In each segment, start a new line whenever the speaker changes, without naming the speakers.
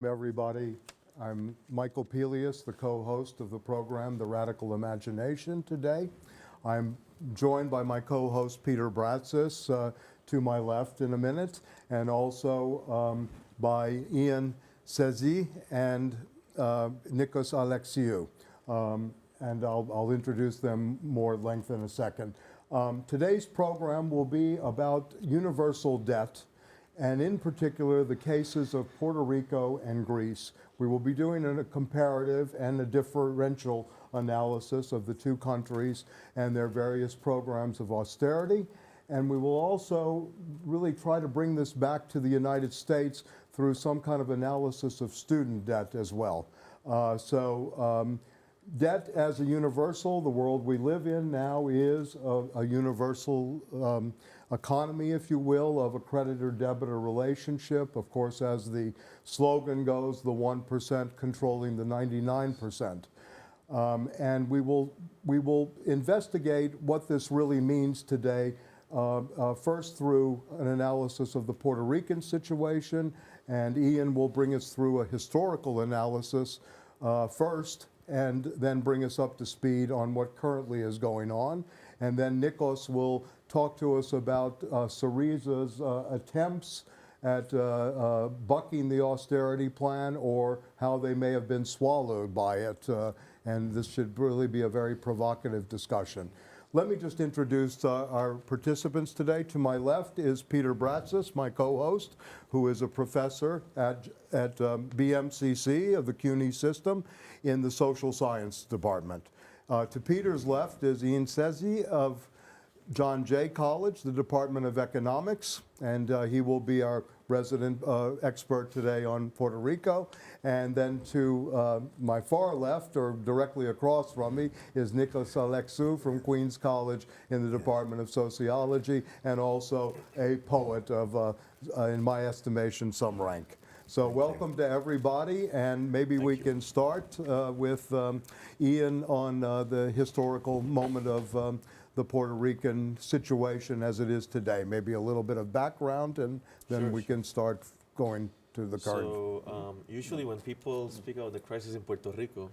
Everybody. I'm Michael Pelias, the co-host of the program, The Radical Imagination, today. I'm joined by my co-host, Peter Vrettos, to my left in a minute, and also by Ian Sezi and Nicos Alexiou. And I'll introduce them more at length in a second. Today's program will be about universal debt, and in particular, the cases of Puerto Rico and Greece. We will be doing a comparative and a differential analysis of the two countries and their various programs of austerity. And we will also really try to bring this back to the United States through some kind of analysis of student debt as well. Debt as a universal, the world we live in now is a universal economy, if you will, of a creditor-debtor relationship. Of course, as the slogan goes, the 1% controlling the 99%. And we will investigate what this really means today, first through an analysis of the Puerto Rican situation, and Ian will bring us through a historical analysis first, and then bring us up to speed on what currently is going on. And then Nicos will talk to us about Syriza's attempts at bucking the austerity plan, or how they may have been swallowed by it. And this should really be a very provocative discussion. Let me just introduce our participants today. To my left is Peter Vrettos, my co-host, who is a professor at BMCC of the CUNY system in the social science department. To Peter's left is Ian Sezi of John Jay College, the Department of Economics, and he will be our resident expert today on Puerto Rico. And then to my far left, or directly across from me, is Nicos Alexiou from Queens College in the Department of Sociology, and also a poet of, in my estimation, some rank. So welcome to everybody, and maybe we can start with Ian on the historical moment of the Puerto Rican situation as it is today. Maybe a little bit of background, and then we can start going to the current.
So usually when people speak about the crisis in Puerto Rico,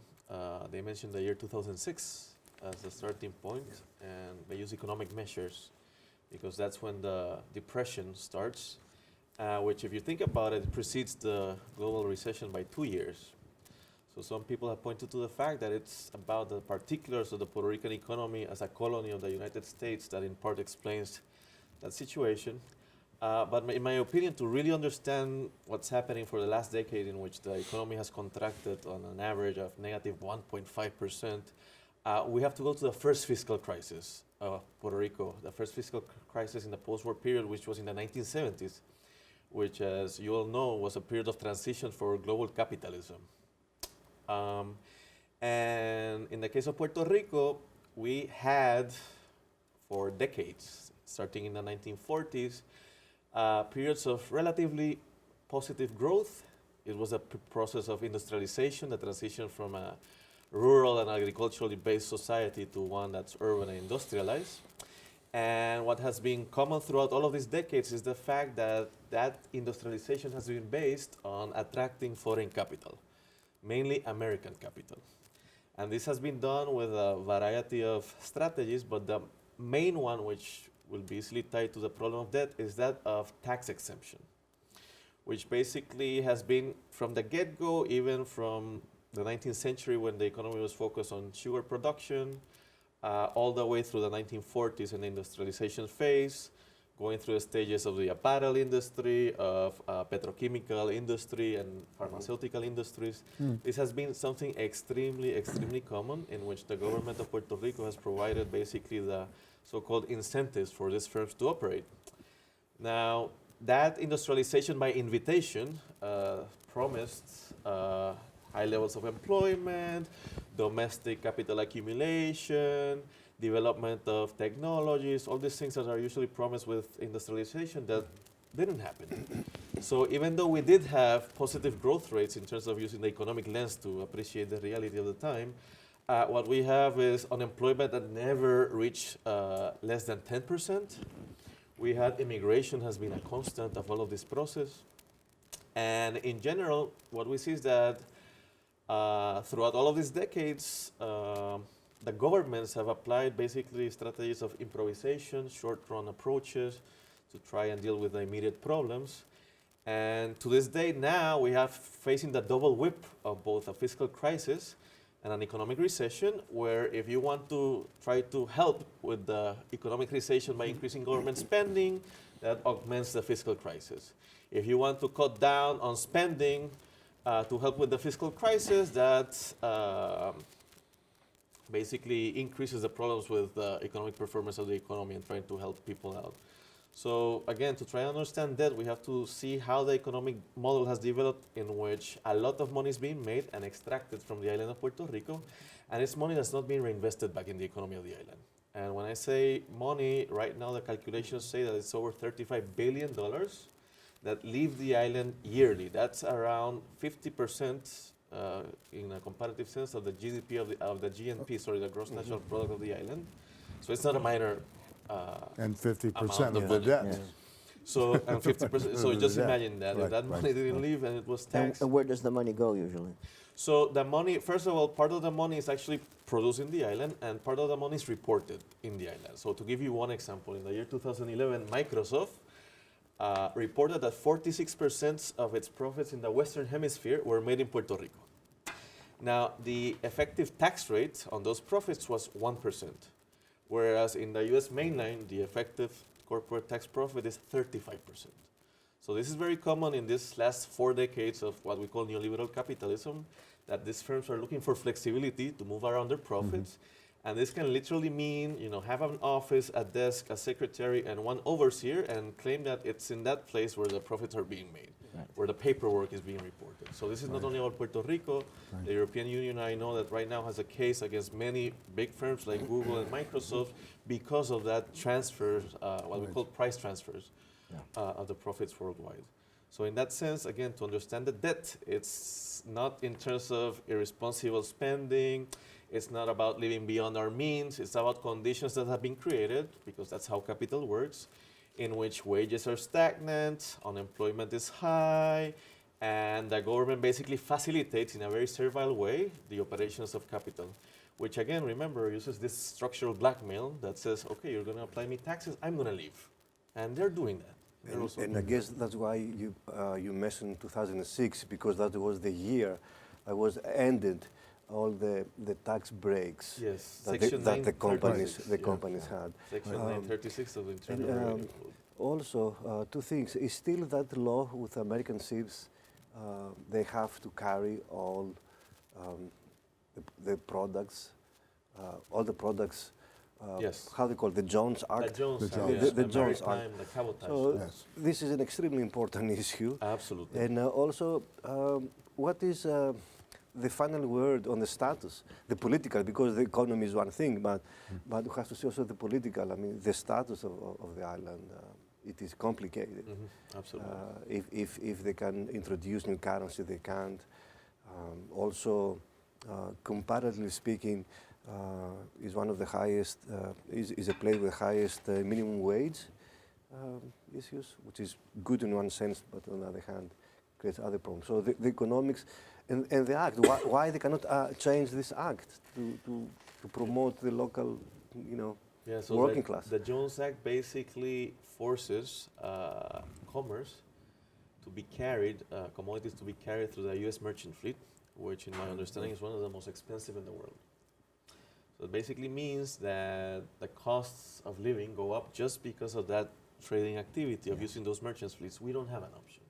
they mention the year 2006 as the starting point, and they use economic measures because that's when the depression starts, which, if you think about it, precedes the global recession by 2 years. So some people have pointed to the fact that it's about the particulars of the Puerto Rican economy as a colony of the United States that in part explains that situation. But in my opinion, to really understand what's happening for the last decade, in which the economy has contracted on an average of negative 1.5%, we have to go to the first fiscal crisis of Puerto Rico, the first fiscal crisis in the post-war period, which was in the 1970s, which, as you all know, was a period of transition for global capitalism. And in the case of Puerto Rico, we had, for decades, starting in the 1940s, periods of relatively positive growth. It was a process of industrialization, the transition from a rural and agriculturally based society to one that's urban and industrialized. And what has been common throughout all of these decades is the fact that that industrialization has been based on attracting foreign capital, mainly American capital. And this has been done with a variety of strategies, but the main one, which will be easily tied to the problem of debt, is that of tax exemption, which basically has been from the get-go, even from the 19th century when the economy was focused on sugar production, all the way through the 1940s in the industrialization phase, going through the stages of the apparel industry, of petrochemical industry and pharmaceutical industries. This has been something extremely common, in which the government of Puerto Rico has provided basically the so-called incentives for these firms to operate. Now, that industrialization by invitation promised high levels of employment, domestic capital accumulation, development of technologies, all these things that are usually promised with industrialization that didn't happen. So even though we did have positive growth rates in terms of using the economic lens to appreciate the reality of the time, what we have is unemployment that never reached less than 10%. We had immigration has been a constant of all of this process. And in general, what we see is that throughout all of these decades, the governments have applied basically strategies of improvisation, short-run approaches to try and deal with the immediate problems. And to this day now, we have facing the double whip of both a fiscal crisis and an economic recession, where if you want to try to help with the economic recession by increasing government spending, that augments the fiscal crisis. If you want to cut down on spending to help with the fiscal crisis, that basically increases the problems with the economic performance of the economy and trying to help people out. So again, to try and understand that, we have to see how the economic model has developed, in which a lot of money is being made and extracted from the island of Puerto Rico, and it's money that's not being reinvested back in the economy of the island. And when I say money, right now the calculations say that it's over $35 billion that leave the island yearly. That's around 50% in a comparative sense of the GDP of the GNP, sorry, the gross national product of the island. So it's not a minor
And 50%
amount
of the
money.
debt.
Yes.
So, and 50%. So just
Yeah.
imagine that.
Right,
If that
right,
money didn't
right.
leave and it was
And,
taxed.
and where does the money go usually?
So the money, first of all, part of the money is actually produced in the island, and part of the money is reported in the island. So to give you one example, in the year 2011, Microsoft reported that 46% of its profits in the Western Hemisphere were made in Puerto Rico. Now, the effective tax rate on those profits was 1%, whereas in the US mainland, the effective corporate tax profit is 35%. So this is very common in this last 4 decades of what we call neoliberal capitalism, that these firms are looking for flexibility to move around their profits. And this can literally mean, have an office, a desk, a secretary, and one overseer, and claim that it's in that place where the profits are being made,
Right.
where the paperwork is being reported. So this is not only about Puerto Rico.
Right.
The European Union, I know that right now has a case against many big firms like Google and Microsoft because of that transfer, what we
Right.
call price transfers
Yeah.
of the profits worldwide. So in that sense, again, to understand the debt, it's not in terms of irresponsible spending. It's not about living beyond our means. It's about conditions that have been created, because that's how capital works, in which wages are stagnant, unemployment is high, and the government basically facilitates in a very servile way the operations of capital, which again, remember, uses this structural blackmail that says, okay, you're going to apply me taxes, I'm going to leave. And they're doing that. They're also
And I
doing
guess that's why you mentioned 2006, because that was the year that was ended all the tax breaks
Yes,
that,
Section
that the
936,
companies had.
Section
Um,
936 of the
And
Internal Revenue Code.
also, two things. Is still that law with American ships, they have to carry all the products, all the products.
Yes.
How they call it, the Jones Act.
The Jones
The
Act,
Jones.
yes,
The Jones
maritime, the cabotage.
So
Yes.
this is an extremely important issue.
Absolutely.
And also, what is the final word on the status, the political, because the economy is one thing, but we have to see also the political. I mean, the status of the island. It is complicated.
Absolutely.
If they can introduce new currency, they can't. Also, comparatively speaking, is one of the highest, is a place with the highest minimum wage issues, which is good in one sense, but on the other hand, creates other problems. So the economics and the act, why they cannot change this act to promote the local,
Yeah, so
working class.
The Jones Act basically forces commerce to be carried, commodities to be carried through the U.S. merchant fleet, which in my understanding is one of the most expensive in the world. So it basically means that the costs of living go up just because of that trading activity of using those merchant fleets. We don't have an option.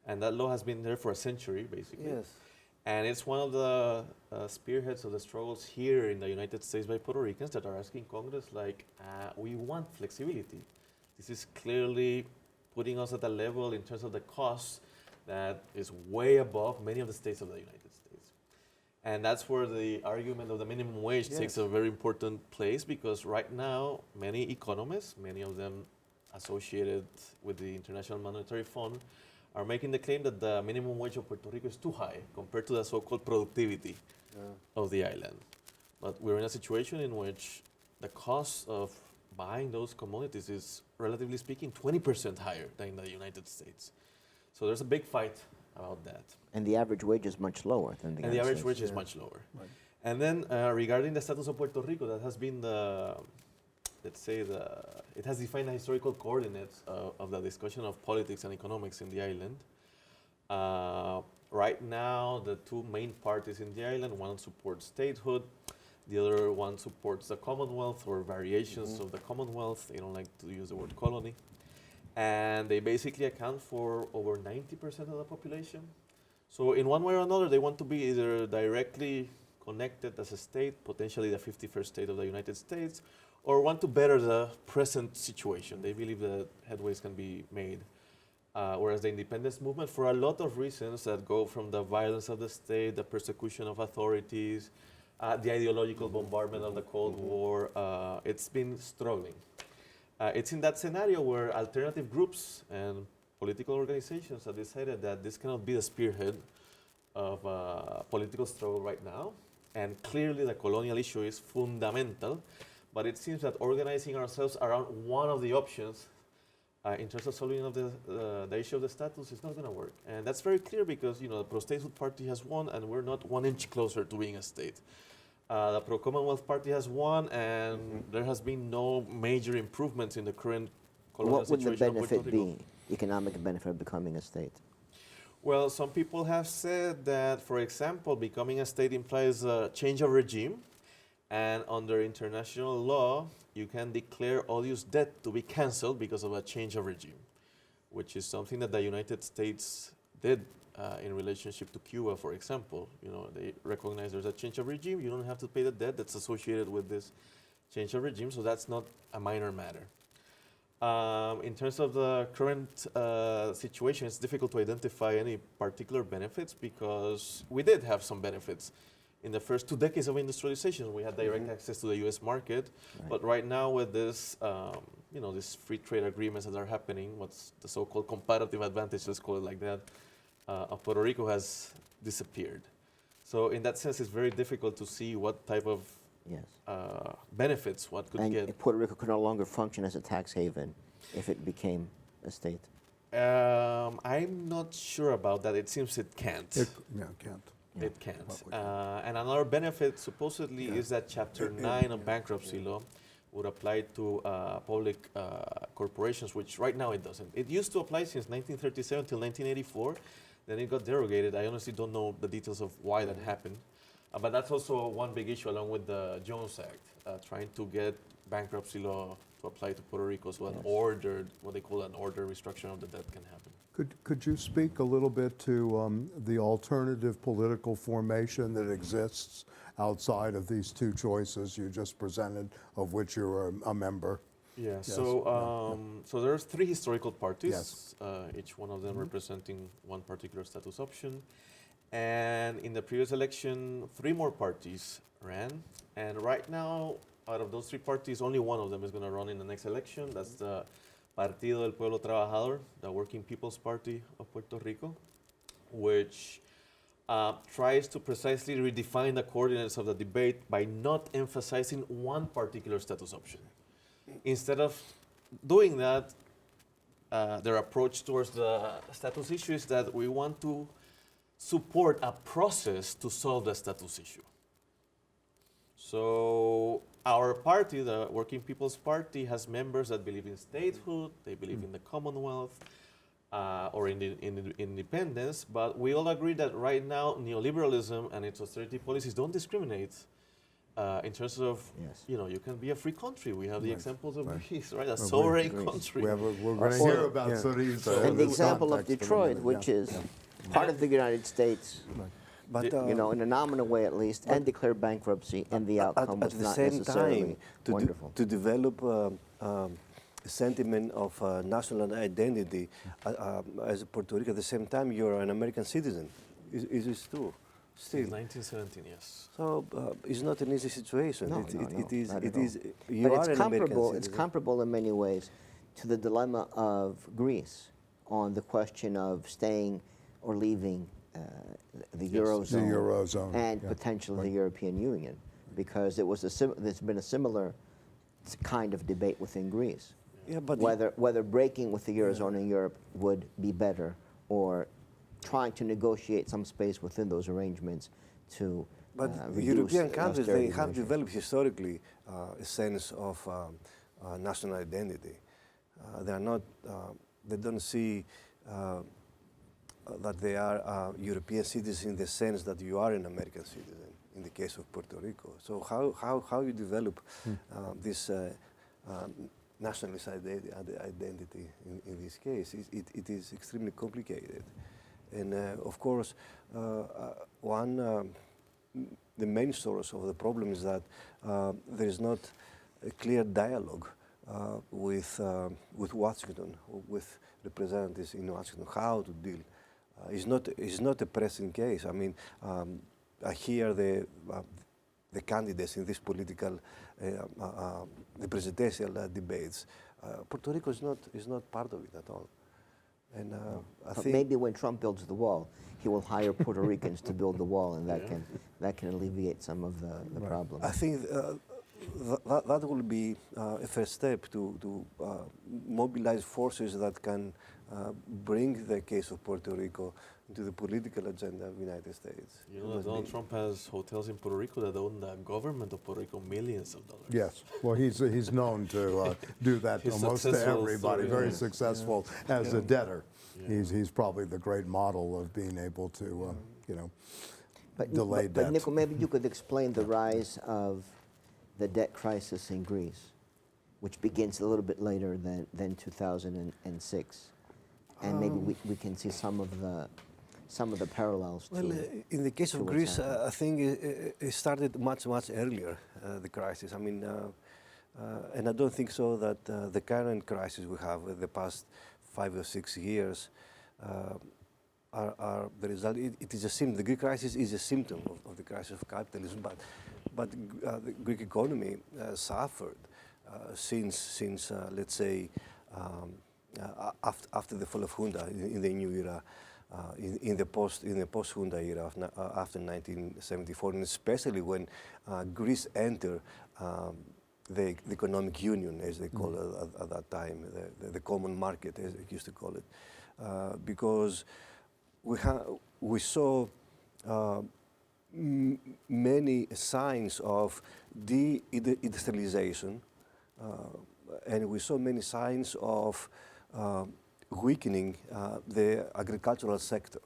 And that law has been there for a century, basically.
Yes.
And it's one of the spearheads of the struggles here in the United States by Puerto Ricans that are asking Congress, like, we want flexibility. This is clearly putting us at a level in terms of the cost that is way above many of the states of the United States. And that's where the argument of the minimum wage
Yes.
takes a very important place, because right now, many economists, many of them associated with the International Monetary Fund, are making the claim that the minimum wage of Puerto Rico is too high compared to the so-called productivity of the island. But we're in a situation in which the cost of buying those commodities is, relatively speaking, 20% higher than in the United States. So there's a big fight about that.
And the average wage is much lower than the
And the
United
average
States.
wage is much lower. Right. And then regarding the status of Puerto Rico, that has been the, let's say, it has defined the historical coordinates of the discussion of politics and economics in the island. Right now, the two main parties in the island, one supports statehood, the other one supports the Commonwealth or variations of the Commonwealth. They don't like to use the word colony. And they basically account for over 90% of the population. So in one way or another, they want to be either directly connected as a state, potentially the 51st state of the United States, or want to better the present situation. They believe that headways can be made. Whereas the independence movement, for a lot of reasons that go from the violence of the state, the persecution of authorities, the ideological bombardment of the Cold War, it's been struggling. It's in that scenario where alternative groups and political organizations have decided that this cannot be the spearhead of political struggle right now. And clearly the colonial issue is fundamental, but it seems that organizing ourselves around one of the options in terms of solving of the issue of the status is not going to work. And that's very clear because, the pro-statehood party has won and we're not 1 inch closer to being a state. The pro-Commonwealth party has won and there has been no major improvements in the current colonial
What would the
situation of Puerto
benefit
Rico.
be, economic benefit of becoming a state?
Well, some people have said that, for example, becoming a state implies a change of regime, and under international law, you can declare odious debt to be canceled because of a change of regime, which is something that the United States did in relationship to Cuba, for example. They recognize there's a change of regime. You don't have to pay the debt that's associated with this change of regime, so that's not a minor matter. In terms of the current situation, it's difficult to identify any particular benefits because we did have some benefits. In the first 2 decades of industrialization, we had direct access to the U.S. market, but right now with this, these free trade agreements that are happening, what's the so-called comparative advantage, let's call it like that, of Puerto Rico has disappeared. So in that sense, it's very difficult to see what type of benefits one could get.
And Puerto Rico could no longer function as a tax haven if it became a state.
I'm not sure about that. It seems it can't.
It can't.
It can't. And another benefit supposedly is that Chapter 9 of bankruptcy law would apply to public corporations, which right now it doesn't. It used to apply since 1937 till 1984. Then it got derogated. I honestly don't know the details of why that happened. But that's also one big issue along with the Jones Act, trying to get bankruptcy law to apply to Puerto Rico so an ordered, what they call an ordered restructuring of the debt can happen.
Could you speak a little bit to the alternative political formation that exists outside of these two choices you just presented, of which you're a member?
Yeah,
Yes.
so there's 3 historical parties,
Yes.
Each one of them representing one particular status option. And in the previous election, 3 more parties ran. And right now, out of those 3 parties, only one of them is going to run in the next election. That's the Partido del Pueblo Trabajador, the Working People's Party of Puerto Rico, which tries to precisely redefine the coordinates of the debate by not emphasizing one particular status option. Instead of doing that, their approach towards the status issue is that we want to support a process to solve the status issue. So our party, the Working People's Party, has members that believe in statehood, they believe in the Commonwealth, or in independence, but we all agree that right now neoliberalism and its austerity policies don't discriminate in terms of, you can be a free country. We have the examples of Greece, right? A sovereign country.
We're going to hear about Syriza.
And the example of Detroit, which is part of the United States,
But
in a nominal way at least, and declare bankruptcy, and the outcome was
at the
not
same
necessarily
time,
wonderful.
to develop a sentiment of national identity as Puerto Rico, at the same time you're an American citizen. Is true. Still.
1917, yes.
So it's not an easy situation.
No,
it is.
not
It
at
is.
all.
You
But
are
it's
an American
comparable.
citizen.
It's comparable in many ways to the dilemma of Greece on the question of staying or leaving the Eurozone,
The Eurozone,
and potentially the European Union, because it was there's been a similar kind of debate within Greece.
Yeah, but
Whether breaking with the Eurozone in Europe would be better, or trying to negotiate some space within those arrangements to
But
reduce
European countries, they
austerity
have
measures.
developed historically a sense of national identity. They are not, they don't see that they are European citizens in the sense that you are an American citizen, in the case of Puerto Rico. So how you develop this nationalist identity in this case, it is extremely complicated. And of course, the main source of the problem is that there is not a clear dialogue with Washington, with representatives in Washington, how to deal. It's not a pressing case. I mean, I hear the candidates in this political, the presidential debates. Puerto Rico is not part of it at all. And I
But
think
maybe when Trump builds the wall, he will hire Puerto Ricans to build the wall, and that can alleviate some of the problem.
I think that will be a first step to mobilize forces that can bring the case of Puerto Rico into the political agenda of the United States.
You know that Donald Trump has hotels in Puerto Rico that own the government of Puerto Rico millions of dollars.
Yes, well, he's known to do that
He's
almost to
successful
everybody.
story,
Very
yeah.
successful as a debtor.
Yeah.
He's probably the great model of being able to, delay
But
debt.
Nico, maybe you could explain the rise of the debt crisis in Greece, which begins a little bit later than 2006, and maybe we can see some of the parallels.
Well, in the case
to
of
what's
Greece,
happening.
I think it started much earlier, the crisis. I mean, and I don't think so that the current crisis we have in the past 5 or 6 years are the result. It is a symptom. The Greek crisis is a symptom of the crisis of capitalism, but the Greek economy suffered since let's say after the fall of junta in the new era. In the post-junta era after 1974, and especially when Greece entered the economic union, as they call it at that time, the common market, as they used to call it, because we saw many signs of deindustrialization, and we saw many signs of weakening the agricultural sector,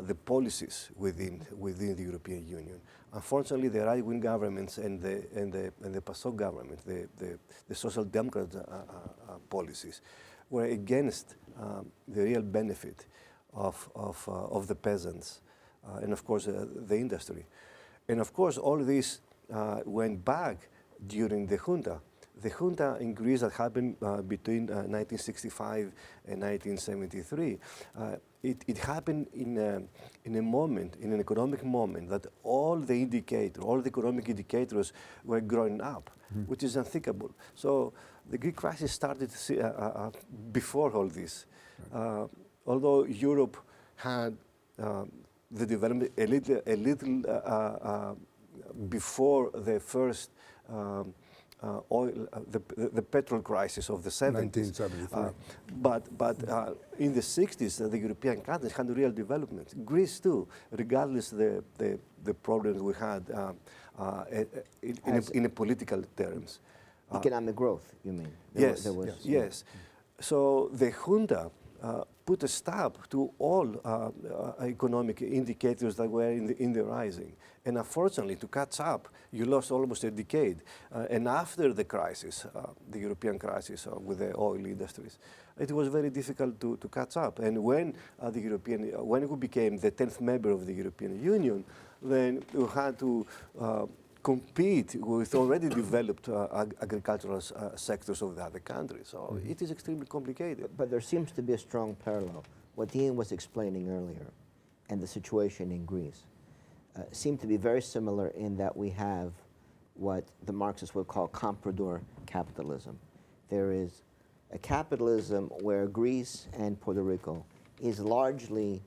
the policies within the European Union. Unfortunately, the right-wing governments and the PASOK government, the Social Democrat policies, were against the real benefit of the peasants, and of course the industry. And of course, all this went back during the junta. The junta in Greece that happened between 1965 and 1973, it happened in a moment, in an economic moment, that all the economic indicators were growing up, which is unthinkable. So the Greek crisis started before all this. Although Europe had the development a little before the first oil, the petrol crisis of the 70s.
1973.
But in the 60s, the European countries had real development. Greece too, regardless the problems we had in a political terms.
Economic growth, you mean?
Yes. So the junta put a stop to all economic indicators that were in the rising. And unfortunately, to catch up, you lost almost a decade. And after the crisis, the European crisis with the oil industries, it was very difficult to catch up. And when when we became the 10th member of the European Union, then we had to compete with already developed agricultural sectors of the other countries. So it is extremely complicated.
But there seems to be a strong parallel. What Ian was explaining earlier and the situation in Greece seem to be very similar in that we have what the Marxists would call comprador capitalism. There is a capitalism where Greece and Puerto Rico is largely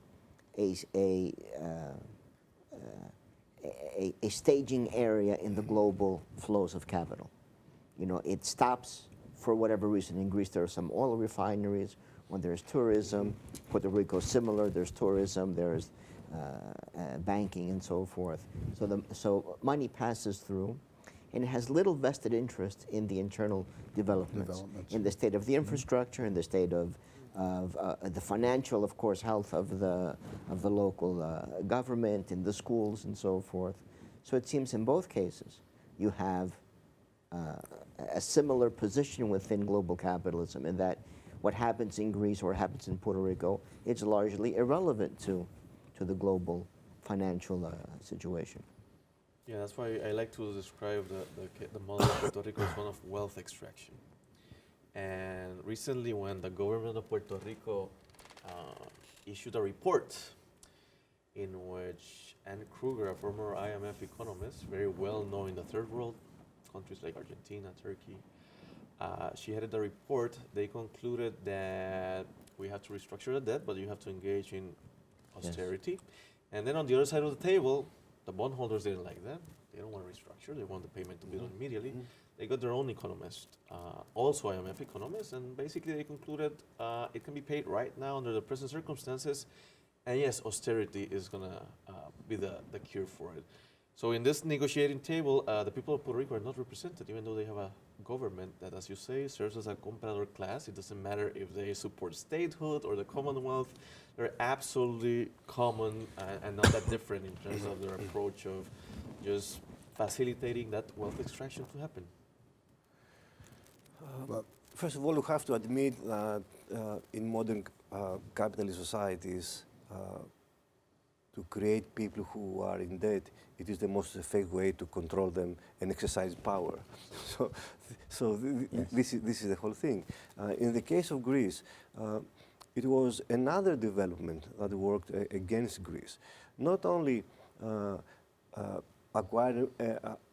a staging area in the global flows of capital. You know, it stops for whatever reason. In Greece, there are some oil refineries when there's tourism. Puerto Rico is similar. There's tourism. There's banking and so forth. So money passes through, and it has little vested interest in the internal developments. In the state of the infrastructure, in the state of the financial, of course, health of the local government, in the schools, and so forth. So it seems in both cases you have a similar position within global capitalism, in that what happens in Greece or happens in Puerto Rico is largely irrelevant to the global financial situation.
Yeah, that's why I like to describe the model of Puerto Rico as one of wealth extraction. And recently, when the government of Puerto Rico issued a report in which Anne Kruger, a former IMF economist, very well known in the third world, countries like Argentina, Turkey, she headed the report. They concluded that we have to restructure the debt, but you have to engage in austerity. Yes. And then on the other side of the table, the bondholders didn't like that. They don't want to restructure. They want the payment to be done immediately. They got their own economist, also IMF economist, and basically they concluded it can be paid right now under the present circumstances. And yes, austerity is going to be the cure for it. So in this negotiating table, the people of Puerto Rico are not represented, even though they have a government that, as you say, serves as a comprador class. It doesn't matter if they support statehood or the Commonwealth. They're absolutely common and not that different in terms of their approach of just facilitating that wealth extraction to happen.
First of all, you have to admit that in modern capitalist societies, to create people who are in debt, it is the most effective way to control them and exercise power. This is the whole thing. In the case of Greece, it was another development that worked against Greece. Not only acquiring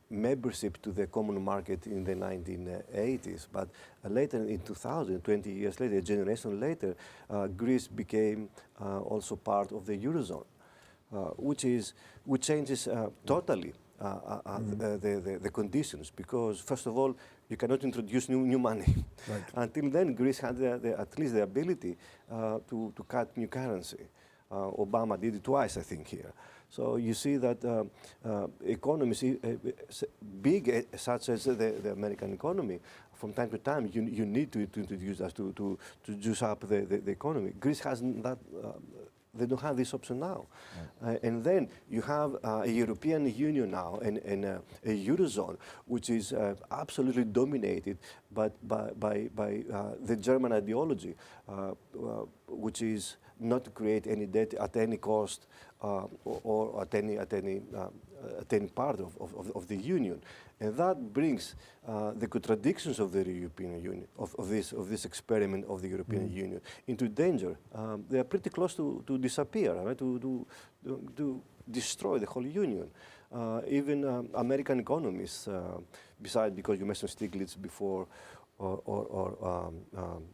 membership to the common market in the 1980s, but later in 2000, 20 years later, a generation later, Greece became also part of the Eurozone, which changes totally the conditions, because first of all, you cannot introduce new money. Right. Until then, Greece had at least the ability to cut new currency. Obama did it twice, I think, here. So you see that economies, big such as the American economy, from time to time, you need to introduce us to juice up the economy. Greece has that. They don't have this option now. Right. And then you have a European Union now and a Eurozone, which is absolutely dominated by the German ideology, which is not to create any debt at any cost or at any part of the Union. And that brings the contradictions of the European Union, of this experiment of the European Union, into danger. They are pretty close to disappear, right? to destroy the whole Union. Even American economists, besides, because you mentioned Stiglitz before, or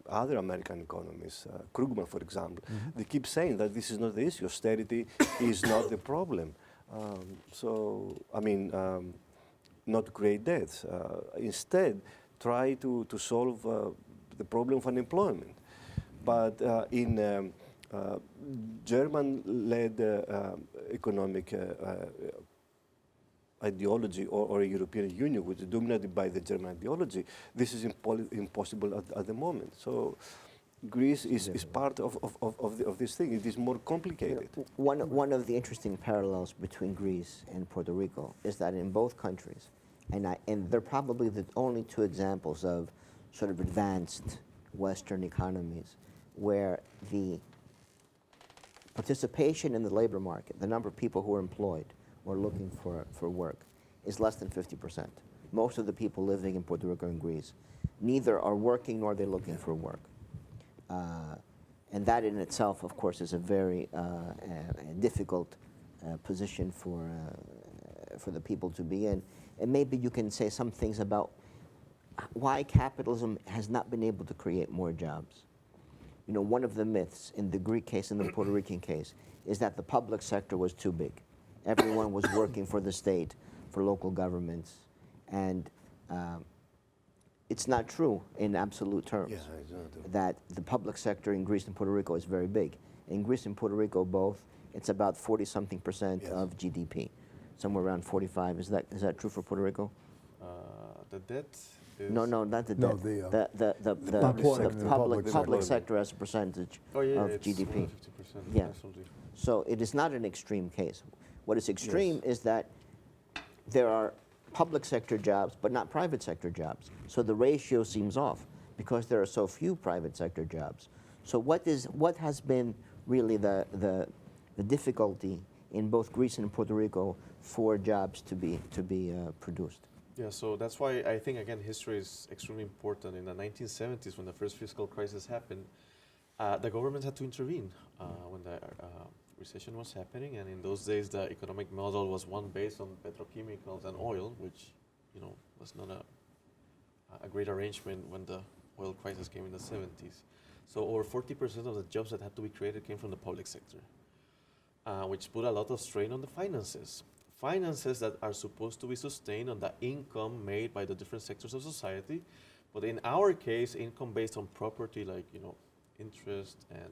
other American economists, Krugman, for example, they keep saying that this is not the issue. Austerity is not the problem. Not to create debts. Instead, try to solve the problem of unemployment. But in German-led economic ideology or a European Union, which is dominated by the German ideology, this is impossible at the moment. So Greece is part of this thing. It is more complicated.
One of the interesting parallels between Greece and Puerto Rico is that in both countries, and they're probably the only two examples of sort of advanced Western economies where the participation in the labor market, the number of people who are employed or looking for work, is less than 50%. Most of the people living in Puerto Rico and Greece neither are working nor are they looking for work. And that in itself, of course, is a very difficult position for the people to be in. And maybe you can say some things about why capitalism has not been able to create more jobs. You know, one of the myths in the Greek case and the Puerto Rican case is that the public sector was too big. Everyone was working for the state, for local governments, and it's not true in absolute terms.
Yeah, it's not true.
That the public sector in Greece and Puerto Rico is very big. In Greece and Puerto Rico both, it's about 40-something%
Yes.
of GDP, somewhere around 45. Is that true for Puerto Rico?
The debt is...
No, not the
No,
debt.
the public
public
sector.
sector as a percentage
Oh, yeah,
of
it's
GDP.
50%.
Yeah.
Absolutely.
So it is not an extreme case. What is extreme is that there are public sector jobs, but not private sector jobs. So the ratio seems off because there are so few private sector jobs. So what has been really the difficulty in both Greece and Puerto Rico for jobs to be produced?
Yeah, so that's why I think, again, history is extremely important. In the 1970s, when the first fiscal crisis happened, the government had to intervene when the recession was happening. And in those days, the economic model was one based on petrochemicals and oil, which, you know, was not a great arrangement when the oil crisis came in the 70s. So over 40% of the jobs that had to be created came from the public sector, which put a lot of strain on the finances. Finances that are supposed to be sustained on the income made by the different sectors of society. But in our case, income based on property, like, you know, interest and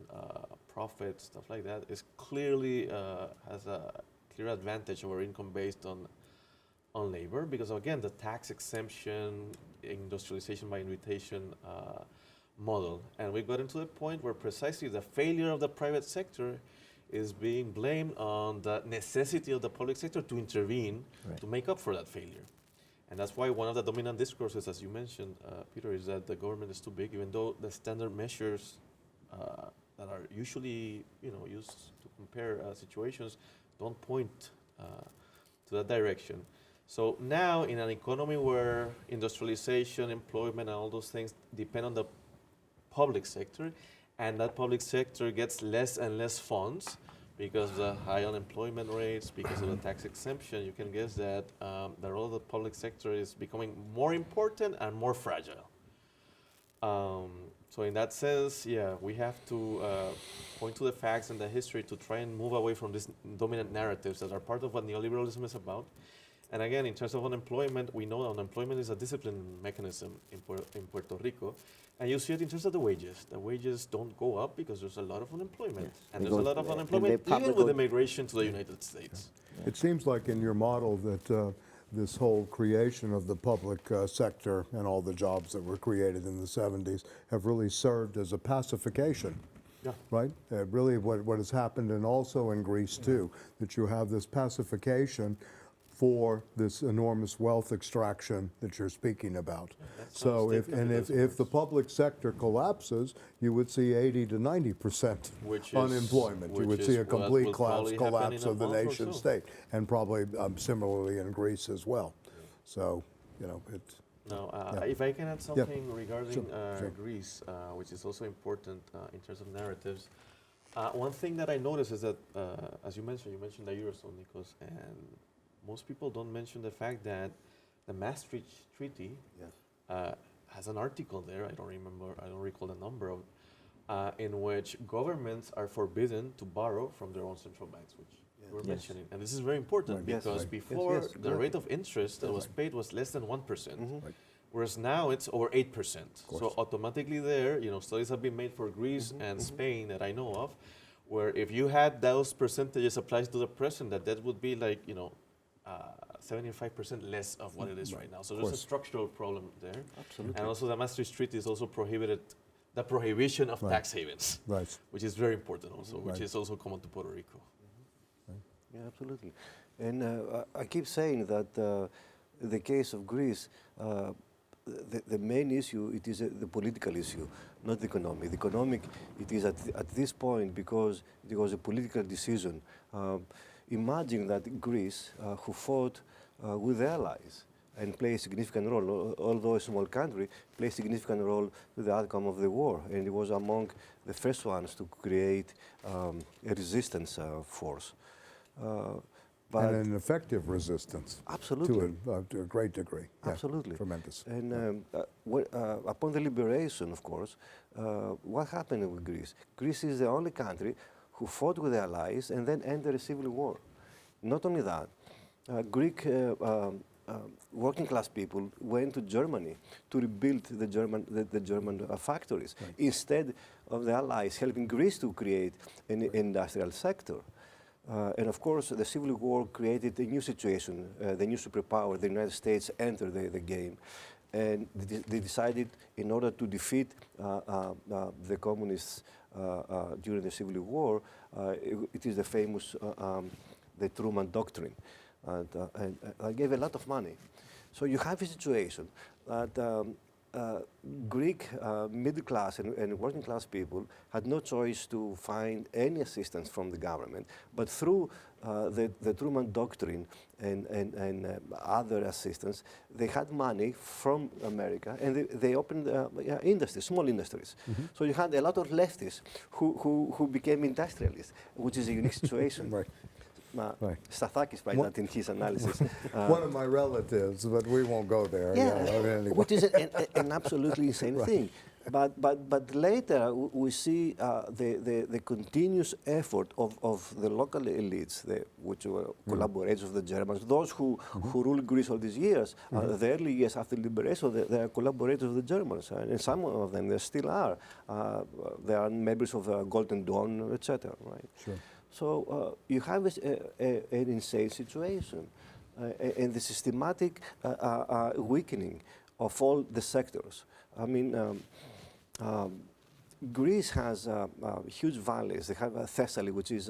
profit, stuff like that, is clearly has a clear advantage over income based on labor, because again, the tax exemption, industrialization by invitation model. And we got into the point where precisely the failure of the private sector is being blamed on the necessity of the public sector to intervene to make up for that failure. And that's why one of the dominant discourses, as you mentioned, Peter, is that the government is too big, even though the standard measures that are usually, you know, used to compare situations don't point to that direction. So now, in an economy where industrialization, employment, and all those things depend on the public sector, and that public sector gets less and less funds because of the high unemployment rates, because of the tax exemption, you can guess that the role of the public sector is becoming more important and more fragile. So in that sense, yeah, we have to point to the facts and the history to try and move away from these dominant narratives that are part of what neoliberalism is about. And again, in terms of unemployment, we know unemployment is a discipline mechanism in Puerto Rico. And you see it in terms of the wages. The wages don't go up because there's a lot of unemployment.
Yes.
And
They
there's a
go-
lot of
and
unemployment
they
even with immigration to the United States.
It seems like in your model that this whole creation of the public sector and all the jobs that were created in the 70s have really served as a pacification,
Yeah.
right? Really what has happened, and also in Greece too, that you have this pacification for this enormous wealth extraction that you're speaking about.
That's
So
how
if
state
and if
capitalism
the
works.
public sector collapses, you would see 80 to 90%
Which is-
unemployment. You
which
would
is
see a
what
complete
will probably happen
collapse
in a
of the
month or
nation
so.
state, and probably similarly in Greece as well. So, you know, it's
Now,
Yeah.
if I can add something regarding
Sure.
Greece, which is also important in terms of narratives. One thing that I noticed is that, as you mentioned the Eurozone, Nicos, and most people don't mention the fact that the Maastricht Treaty
Yes.
has an article there, I don't recall the number of, in which governments are forbidden to borrow from their own central banks, which you were
Yes.
mentioning. And this is very important
Right.
Yes,
because
right. Yes,
before
yes,
the
exactly.
rate of interest that
That's
was
right.
paid was less than 1%.
Mhm.
Whereas now it's over 8%. So
course.
automatically there, you know, studies have been made for Greece and Spain that I know of, where if you had those percentages applied to the present, that would be like, you know, 75% less of what it is right now. So there's a
course.
structural problem there.
Absolutely.
And also the Maastricht Treaty is also prohibited the prohibition of
Right.
tax havens,
right.
which is very important also, which
Right.
is also common to Puerto Rico.
Yeah, absolutely. And I keep saying that the case of Greece, the main issue, it is the political issue, not the economic. The economic, it is at this point because it was a political decision. Imagine that Greece, who fought with the allies and played a significant role, although a small country, played a significant role with the outcome of the war. And it was among the first ones to create a resistance force. But
And an effective resistance
absolutely,
to a great degree. Yeah,
absolutely.
Tremendous.
And upon the liberation, of course, what happened with Greece? Greece is the only country who fought with the allies and then entered a civil war. Not only that, Greek working class people went to Germany to rebuild the German factories instead of the Allies helping Greece to create an industrial sector. And of course, the Civil War created a new situation. The new superpower, the United States, entered the game. And they decided, in order to defeat the communists during the Civil War, it is the famous the Truman Doctrine. And gave a lot of money. So you have a situation that Greek middle class and working class people had no choice to find any assistance from the government, but through the Truman Doctrine and other assistance, they had money from America, and they opened industries, small industries. So you had a lot of leftists who became industrialists, which is a unique situation. Stathakis by that in his analysis.
One of my relatives, but we won't go there. Anyway.
Which is an absolutely insane thing. But later we see the continuous effort of the local elites, which were collaborators of the Germans, those who ruled Greece all these years, the early years after liberation, they are collaborators of the Germans, and some of them they still are. They are members of the Golden Dawn, etc. Right? Sure. So you have an insane situation, and the systematic weakening of all the sectors. I mean, Greece has huge valleys. They have Thessaly, which is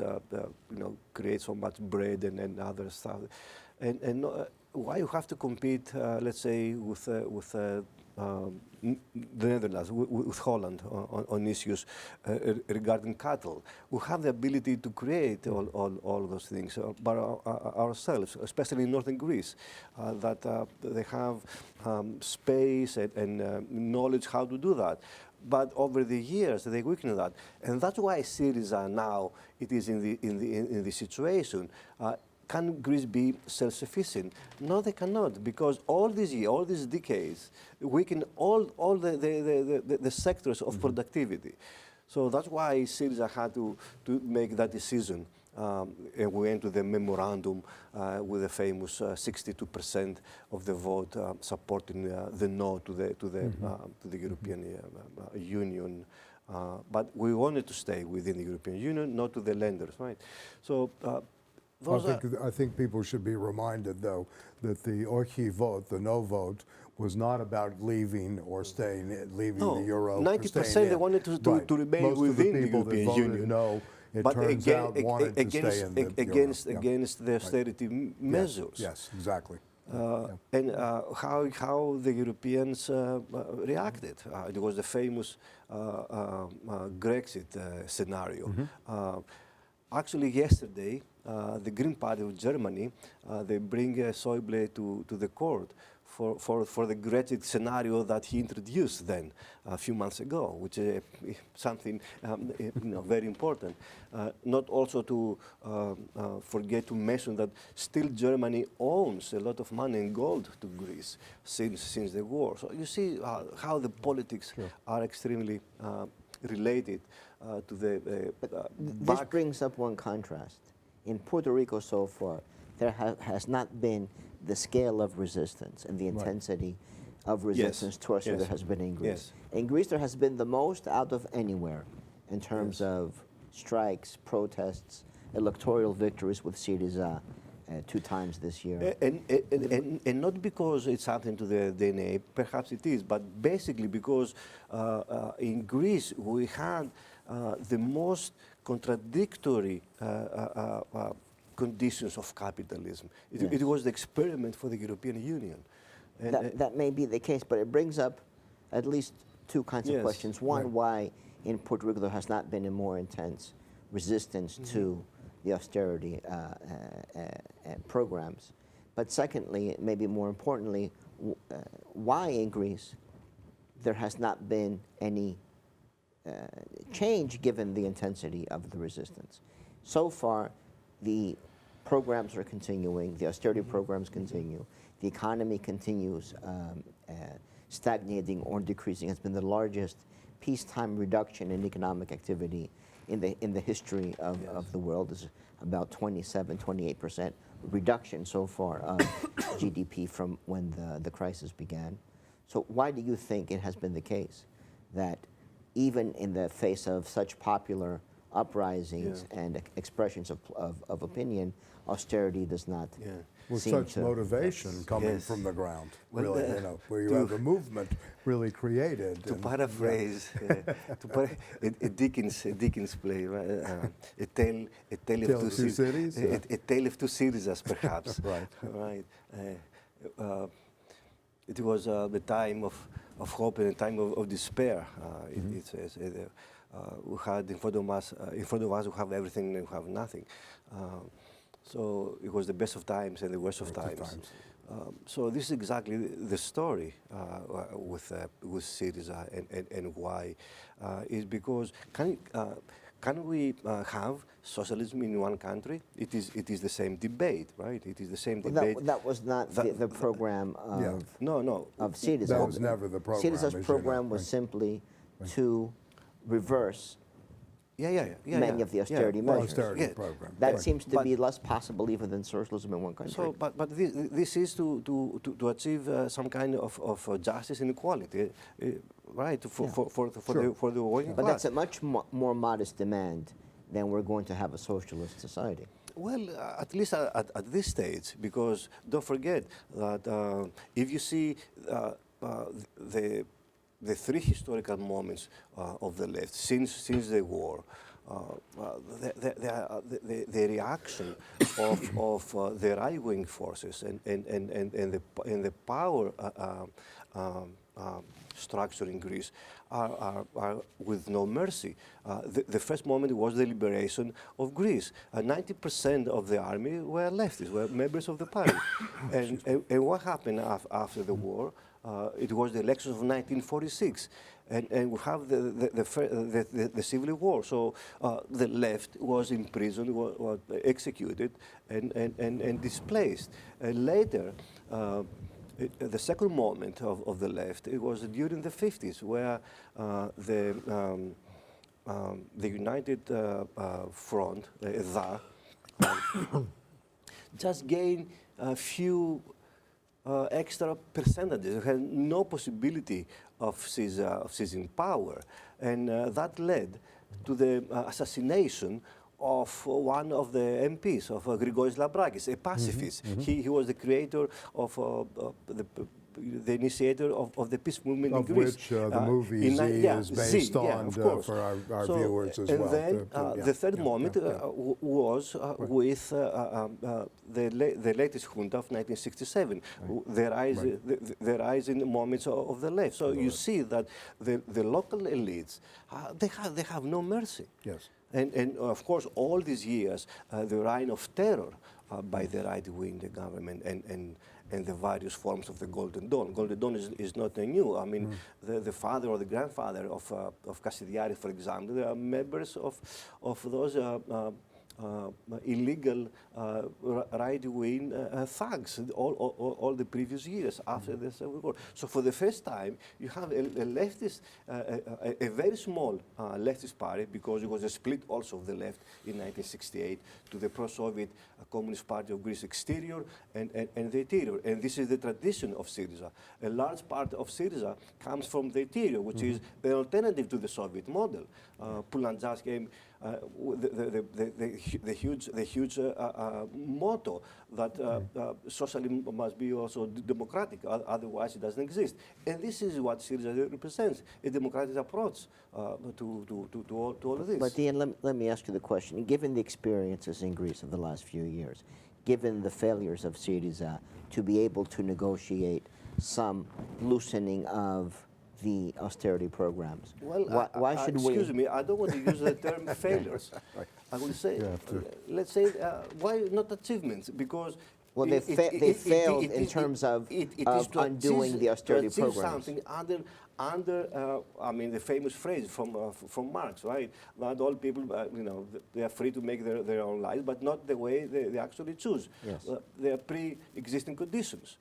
creates so much bread and other stuff. And why you have to compete, let's say, with the Netherlands, with Holland on issues regarding cattle. We have the ability to create all those things by ourselves, especially in northern Greece, that they have space and knowledge how to do that. But over the years, they weakened that, and that's why Syriza now it is in the situation. Can Greece be self-sufficient? No, they cannot, because all these decades weaken all the sectors of productivity. So that's why Syriza had to make that decision. And we went to the memorandum with the famous 62% of the vote supporting the no to the European Union. But we wanted to stay within the European Union, not to the lenders, right? So.
I think people should be reminded, though, that the όχι vote, the no vote, was not about leaving or staying, leaving the euro.
90% they wanted to remain within the European Union.
No, it turns out wanted to stay in the euro.
Against the austerity measures.
Yes, exactly.
And how the Europeans reacted. It was the famous Brexit scenario. Actually, yesterday, the Green Party of Germany, they bring Schäuble to the court for the Brexit scenario that he introduced then a few months ago, which is something very important. Not also to forget to mention that still Germany owns a lot of money in gold to Greece since the war. So you see how the politics are extremely related to the
This brings up one contrast. In Puerto Rico so far, there has not been the scale of resistance and the intensity of resistance towards there has been in Greece. In Greece, there has been the most out of anywhere in terms of strikes, protests, electoral victories with Syriza 2 times this year.
And not because it's something to the DNA, perhaps it is, but basically because in Greece we had the most contradictory conditions of capitalism. It was the experiment for the European Union.
That may be the case, but it brings up at least 2 kinds of questions. One, why in Puerto Rico there has not been a more intense resistance to the austerity programs. But secondly, maybe more importantly, why in Greece there has not been any change given the intensity of the resistance. So far, the programs are continuing, the austerity programs continue, the economy continues stagnating or decreasing. It's been the largest peacetime reduction in economic activity in the history of the world. Is about 28% reduction so far of GDP from when the crisis began. So why do you think it has been the case that even in the face of such popular uprisings and expressions of opinion, austerity does not
With
seem
such
to...
motivation coming
Yes.
from the ground,
Well,
really, where you have a movement really created.
To
and-
paraphrase, a Dickens play, right? A tale
Tale of Two Cities, yeah.
a tale of two cities, perhaps.
Right.
Right. It was the time of hope and a time of despair. It says we had in front of us, we have everything and we have nothing. So it was the best of times and the worst of times. So this is exactly the story with Syriza and why is because can we have socialism in one country? It is the same debate, right? It is the same debate.
That was not the program of,
No.
of Syriza.
That was never the program.
Syriza's
as you know,
program was
right.
simply to reverse many of the austerity
Well,
measures.
austerity program.
That
right.
seems to be less possible even than socialism in one country.
So, but this is to achieve some kind of justice and equality, right? For the working
But
class.
that's a much more modest demand than we're going to have a socialist society.
Well, at least at this stage, because don't forget that if you see the three historical moments of the left since the war, the reaction of the right-wing forces and the power structure in Greece are with no mercy. The first moment was the liberation of Greece. 90% of the army were leftists, were members of the party. and what happened after the war? It was the elections of 1946. And we have the Civil War. So the left was imprisoned, was executed, and displaced. And later, the second moment of the left, it was during the 50s, where the United Front, just gained a few extra percentages, had no possibility of seizing power. And that led to the assassination of one of the MPs, of Grigoris Labrakis, a pacifist. He was the creator of the initiator of the peace movement in Greece.
Of which the movie Z is based on,
of course.
for our viewers as
and
well.
And then the third moment was with the latest junta of 1967, the rise in the moments of the left. So you see that the local elites, they have no mercy.
Yes.
And of course, all these years, the reign of terror by the right-wing government and the various forms of the Golden Dawn. Golden Dawn is not new. I mean, the father or the grandfather of Seda-Irizarry, for example, they are members of those illegal right-wing thugs all the previous years after the Civil War. So for the first time, you have a leftist, a very small leftist party, because it was a split also of the left in 1968 to the pro-Soviet Communist Party of Greece exterior and the interior. And this is the tradition of Syriza. A large part of Syriza comes from the interior, which is the alternative to the Soviet model. Poulandzas came the huge motto that socialism must be also democratic, otherwise it doesn't exist. And this is what Syriza represents, a democratic approach to all of this.
But Ian, let me ask you the question. Given the experiences in Greece of the last few years, given the failures of Syriza to be able to negotiate some loosening of the austerity programs.
Well,
why should we?
Excuse me, I don't want to use the term failures. I will say, let's say, why not achievements? Because
they failed in terms of undoing the austerity programs.
Something under I mean, the famous phrase from Marx, right? Not all people, they are free to make their own lives, but not the way they actually choose.
Yes.
They are pre-existing conditions.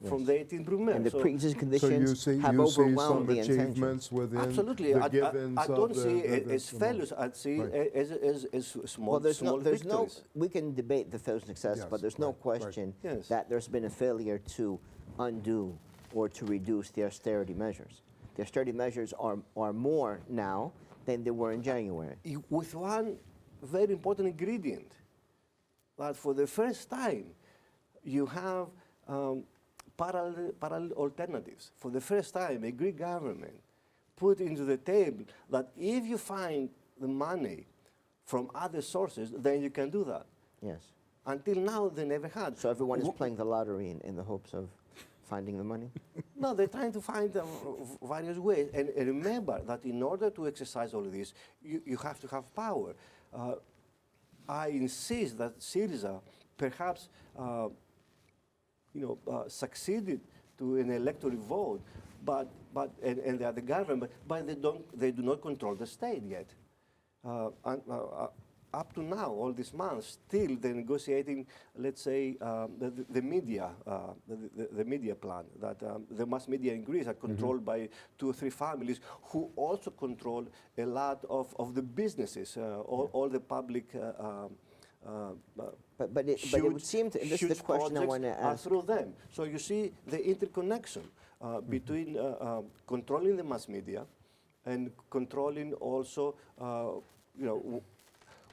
from the 18th improvement.
And the
So-
pre-existing
So you
conditions
see,
have
you see
overwhelmed
some
the intention.
achievements within
Absolutely.
the
I
givens
I don't
of the,
see
the,
it as failures. I'd see
Right.
as small,
Well, there's
small
there's
victories.
we can debate the failure success,
Yes,
but there's no
right, right.
question
Yes.
that there's been a failure to undo or to reduce the austerity measures. The austerity measures are more now than they were in January.
With one very important ingredient, that for the first time, you have parallel alternatives. For the first time, a Greek government put into the table that if you find the money from other sources, then you can do that.
Yes.
Until now, they never had.
So everyone is playing the lottery in the hopes of finding the money?
No, they're trying to find various ways. And remember that in order to exercise all of this, you have to have power. I insist that Syriza perhaps succeeded to an electoral vote, and they are the government, but they do not control the state yet. Up to now, all these months, still they're negotiating, let's say, the media plan, that the mass media in Greece are controlled by 2 or 3 families who also control a lot of the businesses, all the public.
But it would seem to, this is the question I want to ask.
Through them. So you see the interconnection between controlling the mass media and controlling also,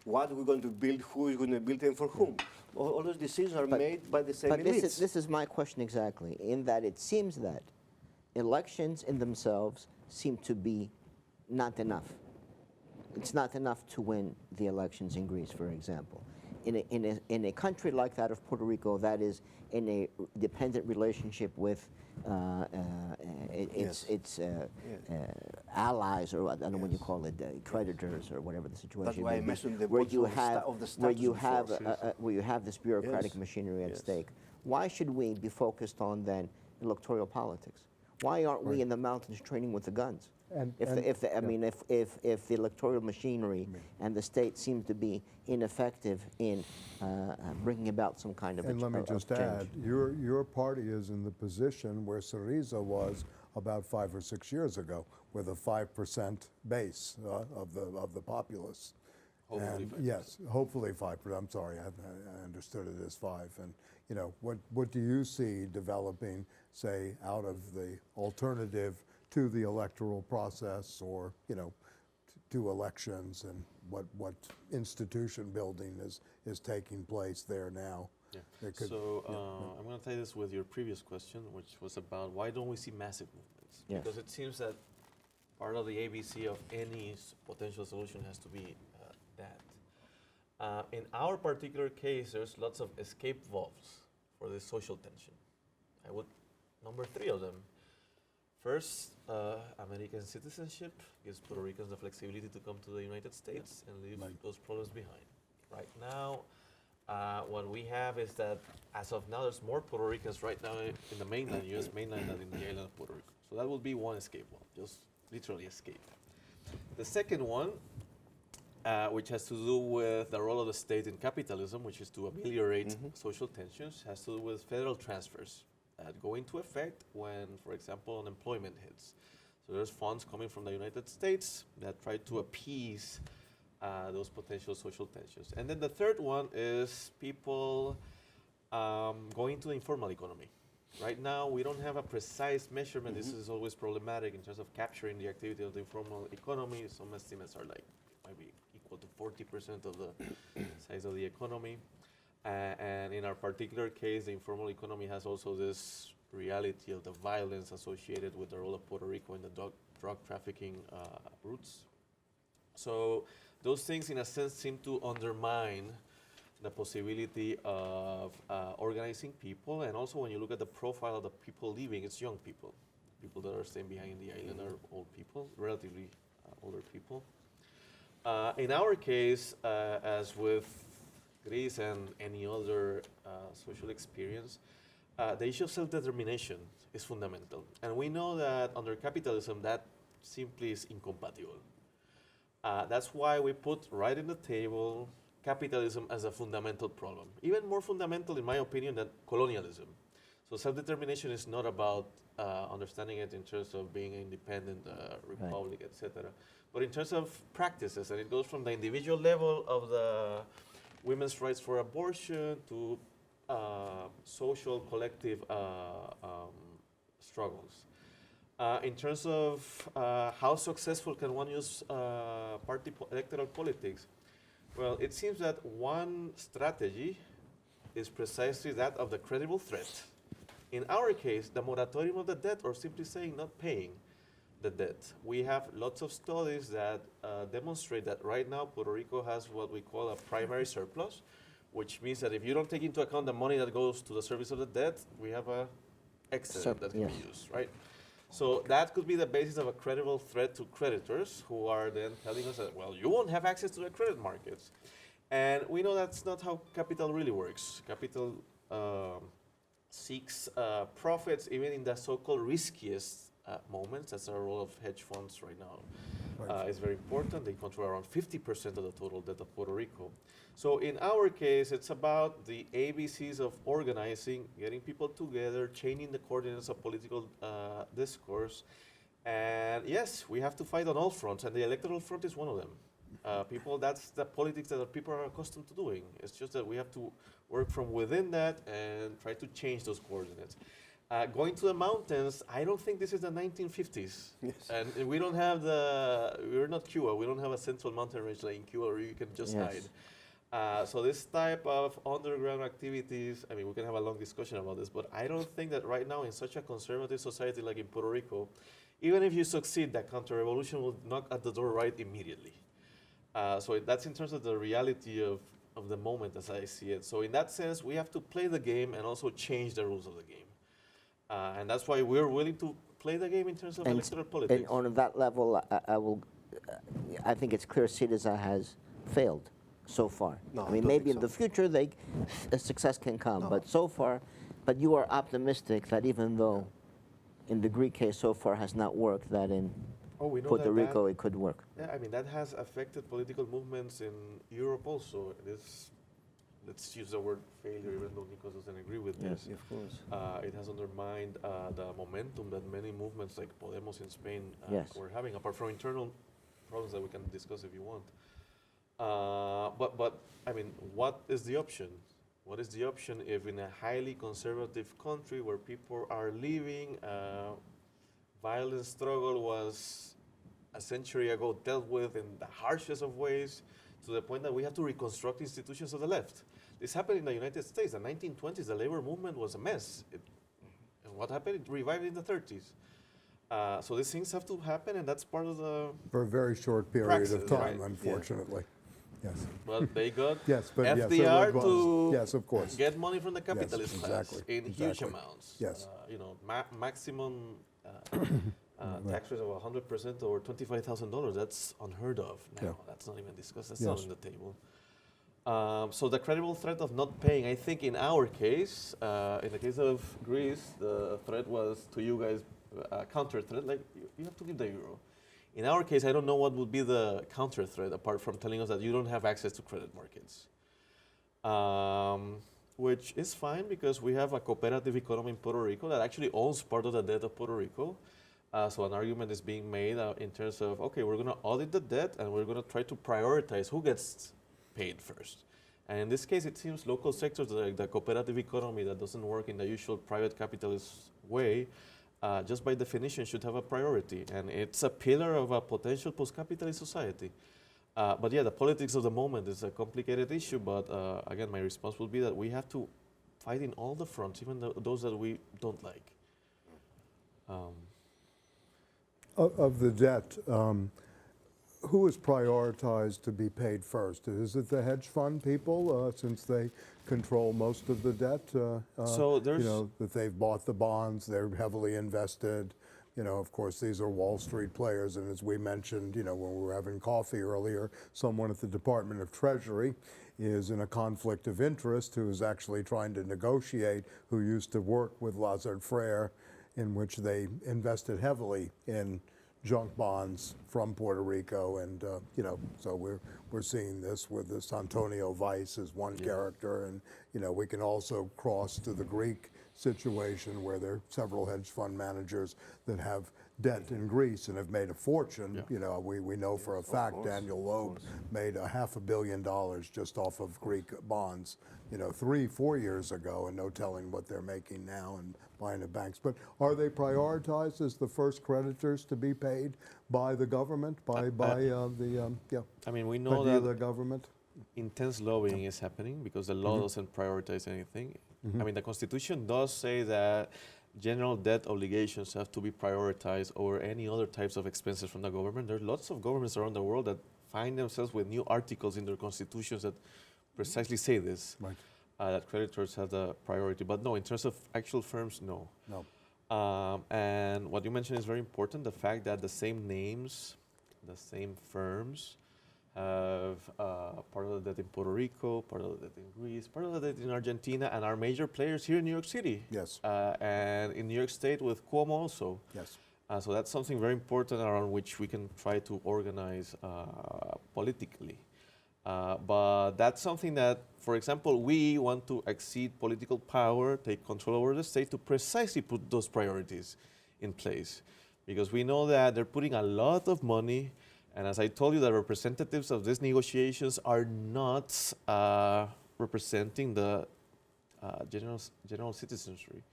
what we're going to build, who is going to build, and for whom. All those decisions are made by the same
But
elites.
this is my question exactly, in that it seems that elections in themselves seem to be not enough. It's not enough to win the elections in Greece, for example. In a country like that of Puerto Rico, that is in a dependent relationship with its allies, or I don't know what you call it, creditors, or whatever the situation
That's why I
may be,
mentioned the
where
points
you
of
have
of the
where
status
you
of the
have
forces.
where you have this bureaucratic
Yes.
machinery at
Yes.
stake. Why should we be focused on then electoral politics? Why aren't we in the mountains training with the guns? If the electoral machinery and the state seem to be ineffective in bringing about some kind of
And let me just
change.
add, your party is in the position where Syriza was about 5 or 6 years ago, with a 5% base of the populace.
Hopefully
And
5%.
yes, hopefully 5%. I'm sorry, I understood it as 5. And what do you see developing, say, out of the alternative to the electoral process, or to elections, and what institution building is taking place there now?
Yeah.
That could-
I'm going to tie this with your previous question, which was about why don't we see massive movements?
Yes.
Because it seems that part of the ABC of any potential solution has to be that. In our particular case, there's lots of escape valves for this social tension. I would number 3 of them. First, American citizenship gives Puerto Ricans the flexibility to come to the United States and leave those problems behind. Right now, what we have is that, as of now, there's more Puerto Ricans right now in the mainland, U.S. mainland, than in the island of Puerto Rico. So that would be one escape valve, just literally escape. The second one, which has to do with the role of the state in capitalism, which is to ameliorate social tensions, has to do with federal transfers that go into effect when, for example, unemployment hits. So there's funds coming from the United States that try to appease those potential social tensions. And then the third one is people going to the informal economy. Right now, we don't have a precise measurement. This is always problematic in terms of capturing the activity of the informal economy. Some estimates are like maybe equal to 40% of the size of the economy. And in our particular case, the informal economy has also this reality of the violence associated with the role of Puerto Rico in the drug trafficking routes. So those things, in a sense, seem to undermine the possibility of organizing people. And also, when you look at the profile of the people leaving, it's young people. People that are staying behind in the island are old people, relatively older people. In our case, as with Greece and any other social experience, the issue of self-determination is fundamental. And we know that under capitalism, that simply is incompatible. That's why we put right in the table capitalism as a fundamental problem, even more fundamental, in my opinion, than colonialism. So self-determination is not about understanding it in terms of being an independent republic, etc., but in terms of practices, and it goes from the individual level of the women's rights for abortion to social collective struggles. In terms of how successful can one use electoral politics, well, it seems that one strategy is precisely that of the credible threat. In our case, the moratorium of the debt, or simply saying not paying the debt. We have lots of studies that demonstrate that right now Puerto Rico has what we call a primary surplus, which means that if you don't take into account the money that goes to the service of the debt, we have a excedent that can be used, right? So that could be the basis of a credible threat to creditors who are then telling us that, well, you won't have access to the credit markets. And we know that's not how capital really works. Capital seeks profits even in the so-called riskiest moments. That's our role of hedge funds right now. It's very important. They control around 50% of the total debt of Puerto Rico. So in our case, it's about the ABCs of organizing, getting people together, changing the coordinates of political discourse. And yes, we have to fight on all fronts, and the electoral front is one of them. That's the politics that people are accustomed to doing. It's just that we have to work from within that and try to change those coordinates. Going to the mountains, I don't think this is the 1950s. Yes. And we don't have we're not Cuba. We don't have a central mountain range like in Cuba where you can just hide. So this type of underground activities, I mean, we can have a long discussion about this, but I don't think that right now in such a conservative society like in Puerto Rico, even if you succeed, that counter-revolution will knock at the door right immediately. So that's in terms of the reality of the moment as I see it. So in that sense, we have to play the game and also change the rules of the game. And that's why we're willing to play the game in terms of electoral politics.
And on that level, I think it's clear Seda has failed so far.
No,
I mean, maybe in the future, success can come, but so far, but you are optimistic that even though in the Greek case so far has not worked, that in Puerto Rico it could work.
Yeah, I mean, that has affected political movements in Europe also. Let's use the word failure, even though Nicos doesn't agree with this.
Yes, of course.
It has undermined the momentum that many movements like Podemos in Spain were having, apart from internal problems that we can discuss if you want. But I mean, what is the option? What is the option if in a highly conservative country where people are living, violent struggle was a century ago dealt with in the harshest of ways, to the point that we have to reconstruct institutions of the left. This happened in the United States. The 1920s, the labor movement was a mess. And what happened? It revived in the 30s. So these things have to happen, and that's part of the
For a very short period of time, unfortunately. Yeah. Yes.
Well, they got
yes,
FDR
it was.
to
Yes, of course.
get money from the capitalist class in huge
exactly.
amounts.
Yes.
Maximum tax rate of 100% or $25,000. That's unheard of now.
Yeah.
That's not even discussed. That's not on the table. So the credible threat of not paying, I think in our case, in the case of Greece, the threat was to you guys counter threat, like you have to give the euro. In our case, I don't know what would be the counter threat apart from telling us that you don't have access to credit markets. Which is fine because we have a cooperative economy in Puerto Rico that actually owns part of the debt of Puerto Rico. So an argument is being made in terms of, okay, we're going to audit the debt and we're going to try to prioritize who gets paid first. And in this case, it seems local sectors like the cooperative economy that doesn't work in the usual private capitalist way, just by definition should have a priority. And it's a pillar of a potential post-capitalist society. But yeah, the politics of the moment is a complicated issue, but again, my response will be that we have to fight in all the fronts, even those that we don't like.
Of the debt, who is prioritized to be paid first? Is it the hedge fund people, since they control most of the debt?
So there's,
that they've bought the bonds, they're heavily invested. Of course, these are Wall Street players, and as we mentioned, when we were having coffee earlier, someone at the Department of Treasury is in a conflict of interest who is actually trying to negotiate, who used to work with Lazard Frere, in which they invested heavily in junk bonds from Puerto Rico, and you know, so we're seeing this with this Antonio Weiss as one character, and you know, we can also cross to the Greek situation where there are several hedge fund managers that have debt in Greece and have made a fortune. You know, we know for a fact Daniel Loeb made $500 million just off of Greek bonds, you know, 3-4 years ago, and no telling what they're making now and buying the banks. But are they prioritized as the first creditors to be paid by the government, by
I mean, we know that
the government?
intense lobbying is happening because the law doesn't prioritize anything. I mean, the Constitution does say that general debt obligations have to be prioritized over any other types of expenses from the government. There are lots of governments around the world that find themselves with new articles in their constitutions that precisely say this, that creditors have the priority. But no, in terms of actual firms, no. And what you mentioned is very important, the fact that the same names, the same firms have part of the debt in Puerto Rico, part of the debt in Greece, part of the debt in Argentina, and are major players here in New York City.
Yes.
And in New York State with Cuomo also.
Yes.
So that's something very important around which we can try to organize politically. But that's something that, for example, we want to exceed political power, take control over the state to precisely put those priorities in place. Because we know that they're putting a lot of money, and as I told you, the representatives of these negotiations are not representing the general citizenry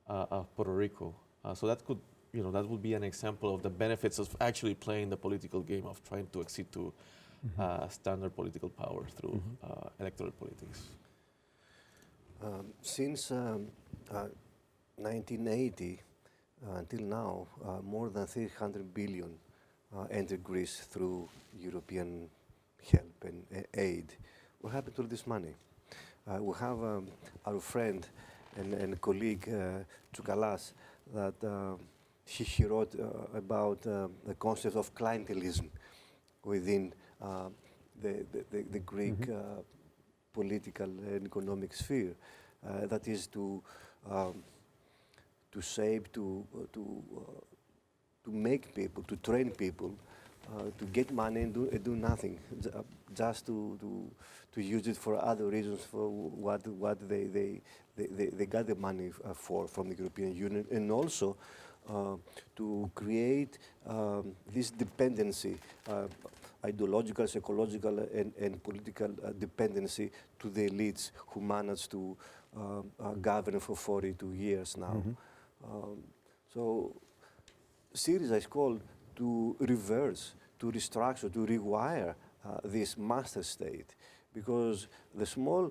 of Puerto Rico. So that could, you know, that would be an example of the benefits of actually playing the political game of trying to accede to standard political power through electoral politics.
Since 1980 until now, more than 300 billion entered Greece through European help and aid. What happened to this money? We have our friend and colleague Tsoukalas that he wrote about the concept of clientelism within the Greek political and economic sphere. That is to shape, to make people, to train people, to get money and do nothing, just to use it for other reasons, for what they got the money for from the European Union, and also to create this dependency, ideological, psychological, and political dependency to the elites who managed to govern for 42 years now. So Syriza is called to reverse, to restructure, to rewire this master state, because the small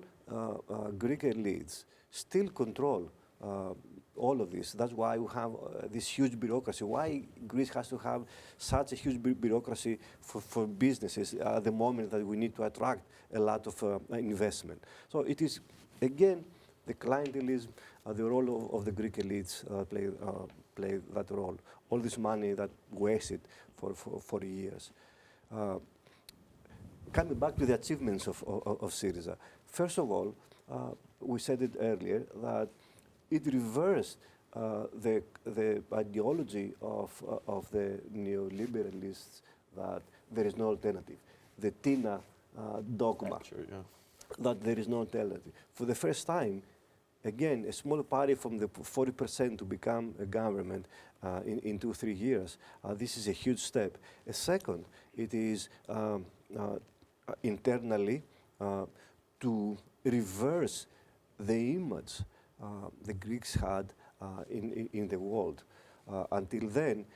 Greek elites still control all of this. That's why we have this huge bureaucracy. Why Greece has to have such a huge bureaucracy for businesses at the moment that we need to attract a lot of investment. So it is, again, the clientelism, the role of the Greek elites play that role. All this money that wasted for 40 years. Coming back to the achievements of Syriza. First of all, we said it earlier, that it reversed the ideology of the neoliberalists that there is no alternative. The TINA dogma, that there is no alternative. For the first time, again, a small party from the 40% to become a government in 2-3 years. This is a huge step. A second, it is internally to reverse the image the Greeks had in the world. Until then,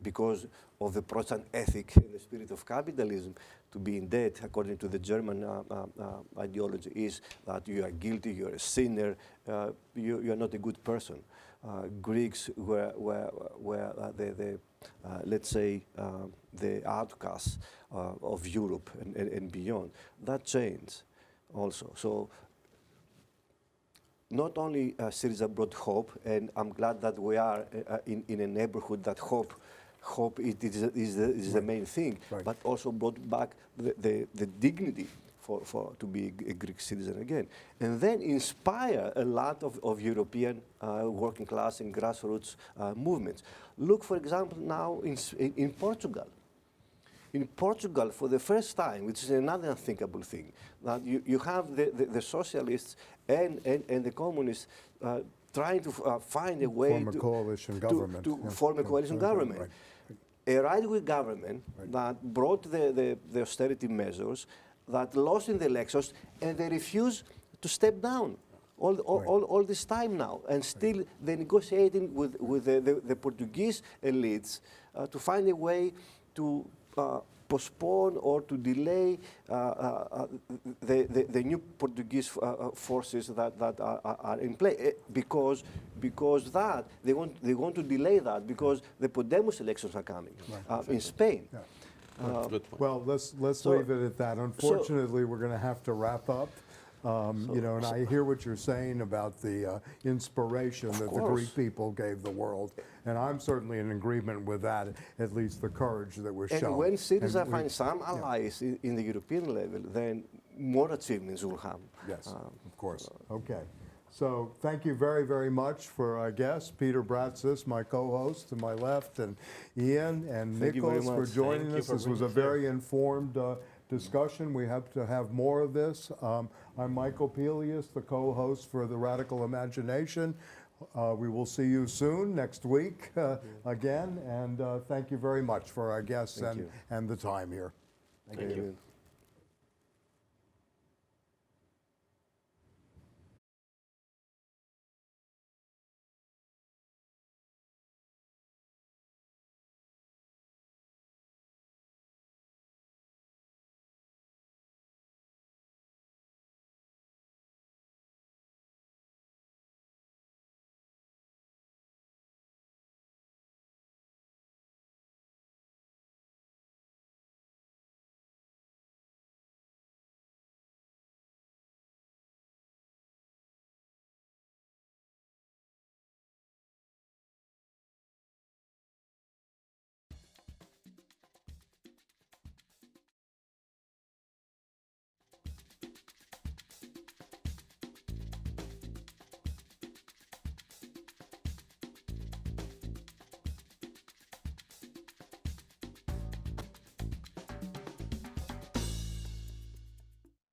because of the Protestant ethic and the spirit of capitalism, to be in debt, according to the German ideology, is that you are guilty, you are a sinner, you are not a good person. Greeks were let's say, the outcasts of Europe and beyond. That changed also. So not only Syriza brought hope, and I'm glad that we are in a neighborhood that hope is the main thing, but also brought back the dignity to be a Greek citizen again. And then inspire a lot of European working class and grassroots movements. Look, for example, now in Portugal. In Portugal, for the first time, which is another unthinkable thing, that you have the socialists and the communists trying to find a way
Form a coalition government.
to form a coalition government.
Right.
A right-wing government that brought the austerity measures, that lost in the elections, and they refuse to step down all this time now. And still they're negotiating with the Portuguese elites to find a way to postpone or to delay the new Portuguese forces that are in play, because that they want to delay that because the Podemos elections are coming in Spain.
Yeah.
Good point.
Well, let's leave it at that. Unfortunately, we're going to have to wrap up. You know, and I hear what you're saying about the inspiration that the Greek people gave the world, and I'm certainly in agreement with that, at least the courage that was shown.
And when Syriza finds some allies in the European level, then more achievements will have.
Yes, of course. Okay. So thank you very, very much for our guests, Peter Bratsis, my co-host to my left, and Ian and
Thank you very
Nicos for
much.
joining
Thank you
us.
for
This was a
being here.
very informed discussion. We have to have more of this. I'm Michael Pelias, the co-host for The Radical Imagination. We will see you soon, next week again, and thank you very much for our guests and the time here.
Thank you.